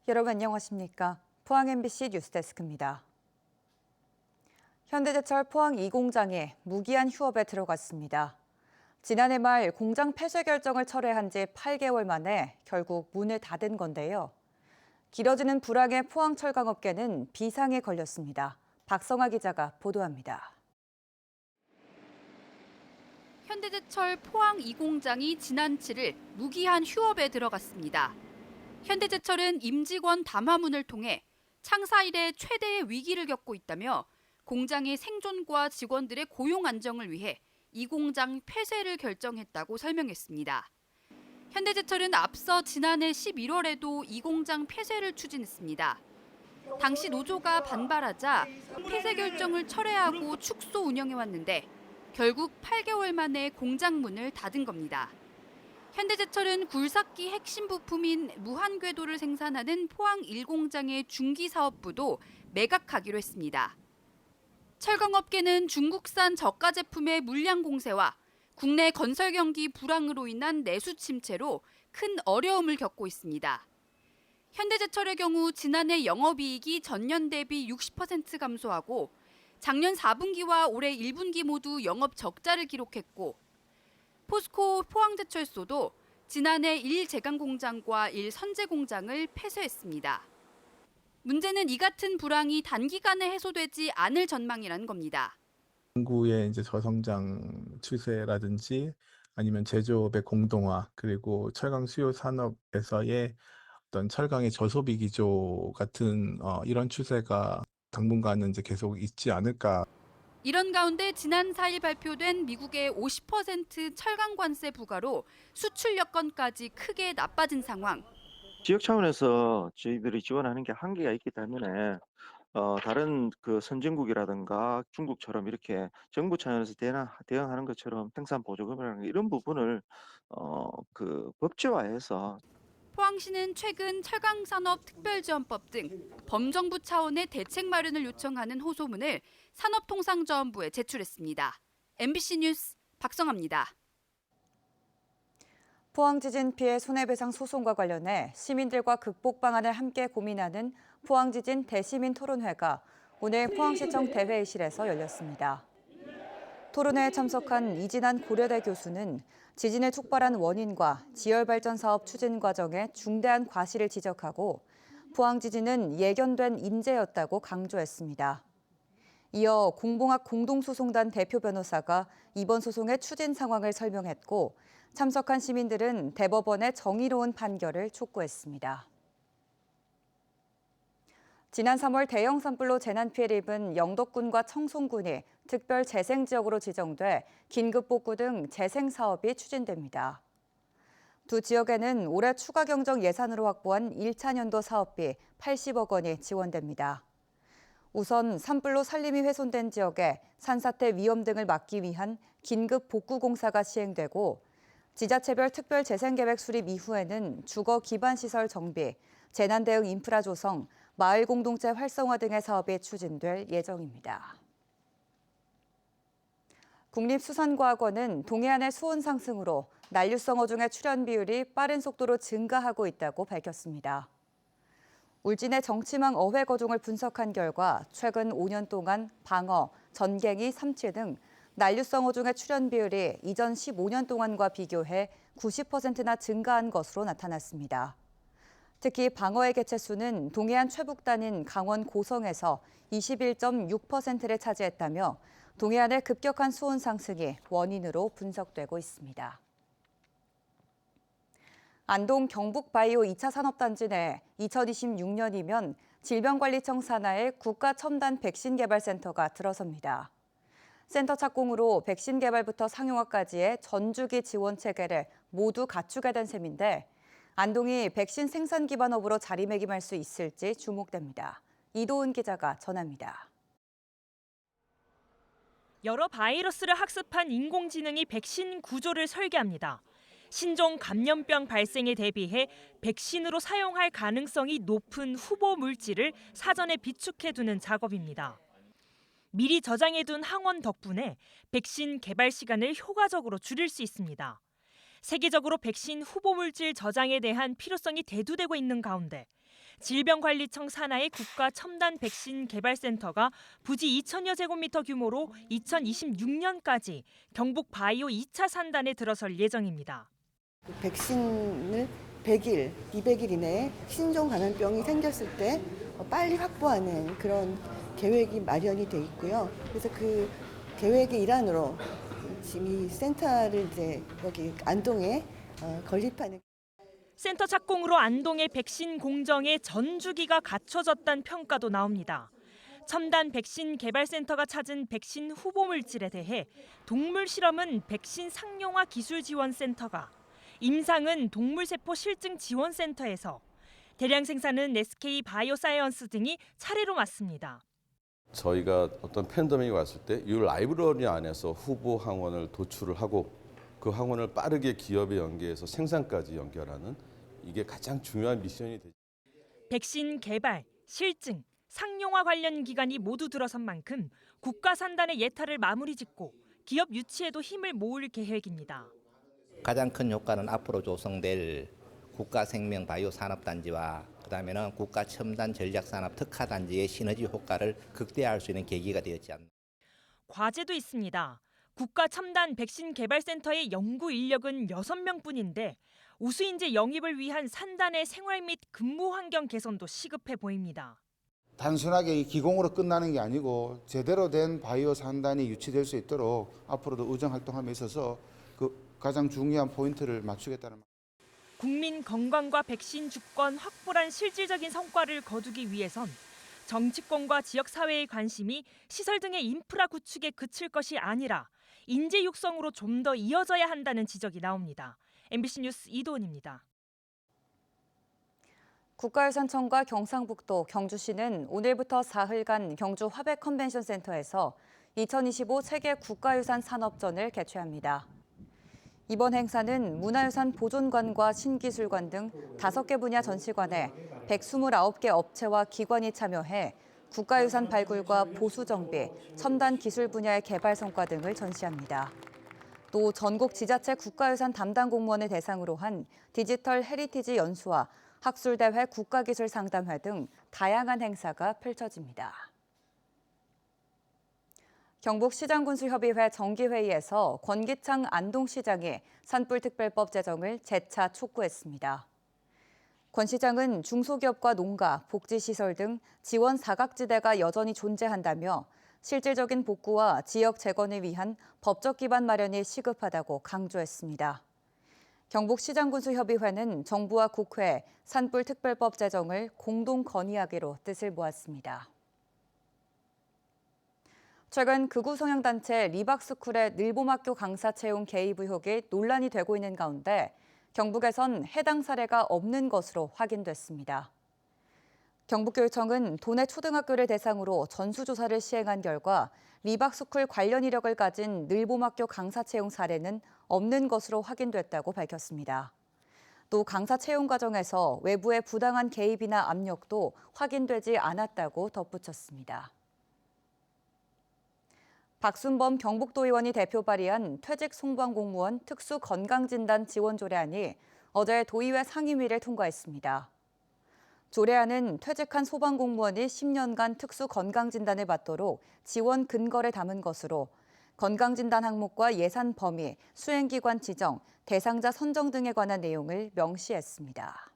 여러분 안녕하십니까? 포항 MBC 뉴스데스크입니다. 현대제철 포항 2공장이 무기한 휴업에 들어갔습니다. 지난해 말 공장 폐쇄 결정을 철회한 지 8개월 만에 결국 문을 닫은 건데요. 길어지는 불황에 포항 철강업계는 비상에 걸렸습니다. 박성아 기자가 보도합니다. 현대제철 포항 2공장이 지난 7일 무기한 휴업에 들어갔습니다. 현대제철은 임직원 담화문을 통해 창사 이래 최대의 위기를 겪고 있다며 공장의 생존과 직원들의 고용 안정을 위해 이 공장 폐쇄를 결정했다고 설명했습니다. 현대제철은 앞서 지난해 11월에도 이 공장 폐쇄를 추진했습니다. 당시 노조가 반발하자 폐쇄 결정을 철회하고 축소 운영해왔는데 결국 8개월 만에 공장 문을 닫은 겁니다. 현대제철은 굴삭기 핵심 부품인 무한궤도를 생산하는 포항 1공장의 중기사업부도 매각하기로 했습니다. 철강업계는 중국산 저가 제품의 물량 공세와 국내 건설 경기 불황으로 인한 내수 침체로 큰 어려움을 겪고 있습니다. 현대제철의 경우 지난해 영업이익이 전년 대비 60% 감소하고 작년 4분기와 올해 1분기 모두 영업 적자를 기록했고 포스코 포항제철소도 지난해 1제강공장과 1선제공장을 폐쇄했습니다. 문제는 이 같은 불황이 단기간에 해소되지 않을 전망이라는 겁니다. 인구의 이제 저성장 추세라든지 아니면 제조업의 공동화 그리고 철강 수요 산업에서의 어떤 철강의 저소비 기조 같은 이런 추세가 당분간은 이제 계속 있지 않을까. 이런 가운데 지난 4일 발표된 미국의 50% 철강 관세 부과로 수출 여건까지 크게 나빠진 상황. 지역 차원에서 저희들이 지원하는 게 한계가 있기 때문에 다른 그 선진국이라든가 중국처럼 이렇게 정부 차원에서 대응하는 것처럼 생산 보조금이라는 이런 부분을 법제화해서 포항시는 최근 철강산업특별지원법 등 범정부 차원의 대책 마련을 요청하는 호소문을 산업통상자원부에 제출했습니다. MBC 뉴스 박성아입니다. 포항 지진 피해 손해배상 소송과 관련해 시민들과 극복 방안을 함께 고민하는 포항 지진 대시민 토론회가 오늘 포항시청 대회의실에서 열렸습니다. 토론회에 참석한 이진한 고려대 교수는 지진을 촉발한 원인과 지열발전 사업 추진 과정에 중대한 과실을 지적하고 포항 지진은 예견된 인재였다고 강조했습니다. 이어 공봉학 공동소송단 대표 변호사가 이번 소송의 추진 상황을 설명했고 참석한 시민들은 대법원의 정의로운 판결을 촉구했습니다. 지난 3월 대형 산불로 재난 피해를 입은 영덕군과 청송군이 특별 재생지역으로 지정돼 긴급복구 등 재생 사업이 추진됩니다. 두 지역에는 올해 추가 경정 예산으로 확보한 1차 년도 사업비 80억 원이 지원됩니다. 우선 산불로 살림이 훼손된 지역에 산사태 위험 등을 막기 위한 긴급 복구 공사가 시행되고 지자체별 특별 재생계획 수립 이후에는 주거 기반 시설 정비, 재난 대응 인프라 조성, 마을 공동체 활성화 등의 사업이 추진될 예정입니다. 국립수산과학원은 동해안의 수온 상승으로 난류성 어종의 출현 비율이 빠른 속도로 증가하고 있다고 밝혔습니다. 울진의 정치망 어회 거종을 분석한 결과 최근 5년 동안 방어, 전갱이, 삼치 등 난류성 어종의 출현 비율이 이전 15년 동안과 비교해 90%나 증가한 것으로 나타났습니다. 특히 방어의 개체수는 동해안 최북단인 강원 고성에서 21.6%를 차지했다며 동해안의 급격한 수온 상승이 원인으로 분석되고 있습니다. 안동 경북바이오 2차 산업단지 내 2026년이면 질병관리청 산하의 국가첨단 백신개발센터가 들어섭니다. 센터 착공으로 백신 개발부터 상용화까지의 전주기 지원 체계를 모두 갖추게 된 셈인데 안동이 백신 생산 기반 업으로 자리매김할 수 있을지 주목됩니다. 이도은 기자가 전합니다. 여러 바이러스를 학습한 인공지능이 백신 구조를 설계합니다. 신종 감염병 발생에 대비해 백신으로 사용할 가능성이 높은 후보 물질을 사전에 비축해두는 작업입니다. 미리 저장해둔 항원 덕분에 백신 개발 시간을 효과적으로 줄일 수 있습니다. 세계적으로 백신 후보 물질 저장에 대한 필요성이 대두되고 있는 가운데 질병관리청 산하의 국가첨단백신개발센터가 부지 2천여 제곱미터 규모로 2026년까지 경북 바이오 2차 산단에 들어설 예정입니다. 백신을 100일, 200일 이내에 신종 감염병이 생겼을 때 빨리 확보하는 그런 계획이 마련이 돼 있고요. 그래서 그 계획의 일환으로 지금 이 센터를 이제 여기 안동에 건립하는. 센터 착공으로 안동의 백신 공정에 전주기가 갖춰졌다는 평가도 나옵니다. 첨단 백신 개발센터가 찾은 백신 후보 물질에 대해 동물 실험은 백신 상용화 기술 지원센터가, 임상은 동물세포 실증 지원센터에서, 대량 생산은 SK 바이오사이언스 등이 차례로 맡습니다. 저희가 어떤 팬데믹이 왔을 때 이 라이브러리 안에서 후보 항원을 도출을 하고 그 항원을 빠르게 기업에 연계해서 생산까지 연결하는 이게 가장 중요한 미션이 되죠. 백신 개발, 실증, 상용화 관련 기관이 모두 들어선 만큼 국가 산단의 예탈을 마무리 짓고 기업 유치에도 힘을 모을 계획입니다. 가장 큰 효과는 앞으로 조성될 국가생명바이오산업단지와 그다음에는 국가첨단전략산업특화단지의 시너지 효과를 극대화할 수 있는 계기가 되었지 않나. 과제도 있습니다. 국가첨단백신개발센터의 연구 인력은 6명뿐인데 우수인재 영입을 위한 산단의 생활 및 근무 환경 개선도 시급해 보입니다. 단순하게 기공으로 끝나는 게 아니고 제대로 된 바이오 산단이 유치될 수 있도록 앞으로도 의정 활동함에 있어서 그 가장 중요한 포인트를 맞추겠다는 말. 국민 건강과 백신 주권 확보란 실질적인 성과를 거두기 위해선 정치권과 지역사회의 관심이 시설 등의 인프라 구축에 그칠 것이 아니라 인재 육성으로 좀 더 이어져야 한다는 지적이 나옵니다. MBC 뉴스 이도은입니다. 국가유산청과 경상북도, 경주시는 오늘부터 사흘간 경주 화백 컨벤션 센터에서 2025 세계 국가유산 산업전을 개최합니다. 이번 행사는 문화유산 보존관과 신기술관 등 5개 분야 전시관에 129개 업체와 기관이 참여해 국가유산 발굴과 보수 정비, 첨단 기술 분야의 개발 성과 등을 전시합니다. 또 전국 지자체 국가유산 담당 공무원을 대상으로 한 디지털 헤리티지 연수와 학술대회 국가기술 상담회 등 다양한 행사가 펼쳐집니다. 경북시장군수협의회 정기회의에서 권기창 안동시장이 산불특별법 제정을 재차 촉구했습니다. 권 시장은 중소기업과 농가, 복지시설 등 지원 사각지대가 여전히 존재한다며 실질적인 복구와 지역 재건을 위한 법적 기반 마련이 시급하다고 강조했습니다. 경북시장군수협의회는 정부와 국회에 산불특별법 제정을 공동 건의하기로 뜻을 모았습니다. 최근 극우 성향단체 리박스쿨의 늘봄학교 강사 채용 개입 의혹이 논란이 되고 있는 가운데 경북에선 해당 사례가 없는 것으로 확인됐습니다. 경북교육청은 도내 초등학교를 대상으로 전수조사를 시행한 결과 리박스쿨 관련 이력을 가진 늘봄학교 강사 채용 사례는 없는 것으로 확인됐다고 밝혔습니다. 또 강사 채용 과정에서 외부의 부당한 개입이나 압력도 확인되지 않았다고 덧붙였습니다. 박순범 경북도의원이 대표 발의한 퇴직 소방공무원 특수건강진단 지원 조례안이 어제 도의회 상임위를 통과했습니다. 조례안은 퇴직한 소방공무원이 10년간 특수건강진단을 받도록 지원 근거를 담은 것으로 건강진단 항목과 예산 범위, 수행기관 지정, 대상자 선정 등에 관한 내용을 명시했습니다.